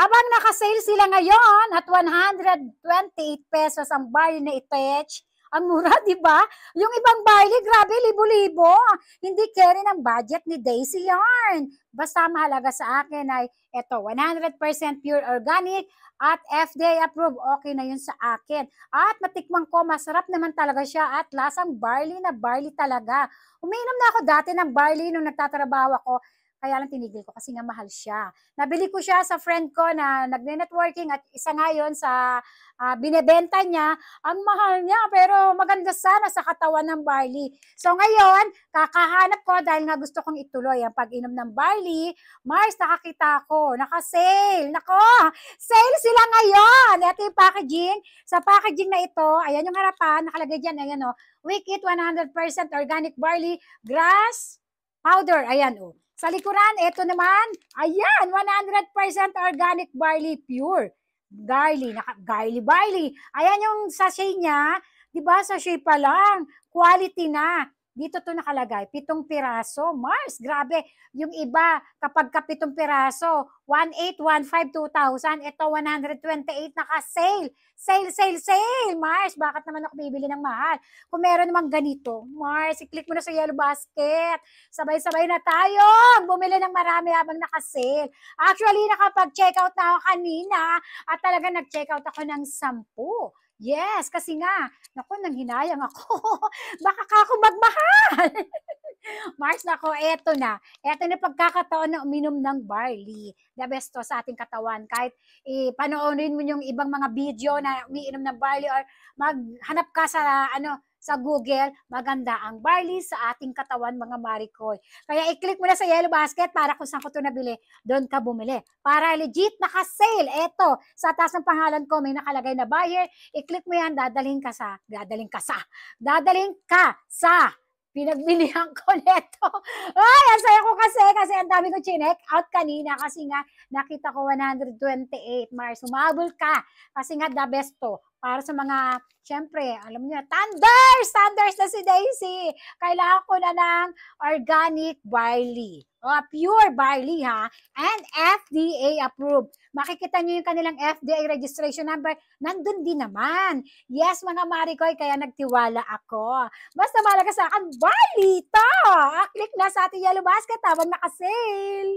Habang naka-sale sila ngayon at 128 pesos ang barley na itech. Ang mura, di ba? Yung ibang barley, grabe, libo-libo. Hindi carry ng budget ni Daisy Yarn. Basta mahalaga sa akin ay ito, 100% pure organic at FDA approved. Okay na yun sa akin. At natikman ko, masarap naman talaga siya at lasang barley na barley talaga. Umiinom na ako dati ng barley nung nagtatrabaho ako. Kaya lang tinigil ko kasi nga mahal siya. Nabili ko siya sa friend ko na nagne-networking at isa nga yun sa binebenta niya. Ang mahal niya pero maganda sana sa katawan ng barley. So ngayon, kakahanap ko dahil nga gusto kong ituloy ang pag-inom ng barley. Mars, nakakita ko, naka-sale. Nako, sale sila ngayon. Ito yung packaging. Sa packaging na ito, ayan yung harapan, nakalagay dyan, ayan o. Wicked 100% organic barley, grass, powder, ayan o. Sa likuran, ito naman, ayan, 100% organic barley pure. Barley. Ayan yung sachet niya, di ba, sachet pa lang, quality na. Dito to nakalagay, 7 piraso. Mars, grabe. Yung iba, kapag ka 7 piraso, 1,815, 2,000. Ito, 128, naka-sale. Sale. Mars, bakit naman ako bibili ng mahal? Kung meron namang ganito, Mars, i-click mo na sa yellow basket. Sabay-sabay na tayo. Bumili ng marami habang naka-sale. Actually, nakapag-checkout na ako kanina at talaga nag-checkout ako ng 10. Yes, kasi nga, naku, nanghinayang ako. Baka ka ako magmahal. Mars, nako, eto na. Eto na pagkakataon na uminom ng barley. The best to sa ating katawan. Kahit panoorin mo yung ibang mga video na umiinom ng barley or maghanap ka sa sa Google, maganda ang barley sa ating katawan, mga Maricoy. Kaya i-click mo na sa yellow basket para kung saan ko ito nabili, doon ka bumili. Para legit naka-sale. Eto, sa taas ng pangalan ko, may nakalagay na buyer. I-click mo yan, dadalhin ka sa pinagbilihan ko neto. Ay, ang saya ko kasi ang dami ko chinek out kanina kasi nga nakita ko 128. Mars, humabol ka kasi nga the best to. Para sa mga, syempre, alam niyo, Thunders na si Daisy. Kailangan ko na ng organic barley. Pure barley ha. And FDA approved. Makikita niyo yung kanilang FDA registration number. Nandun din naman. Yes, mga Maricoy, kaya nagtiwala ako. Basta malaga sa akin, barley to! Click na sa ating yellow basket habang naka-sale.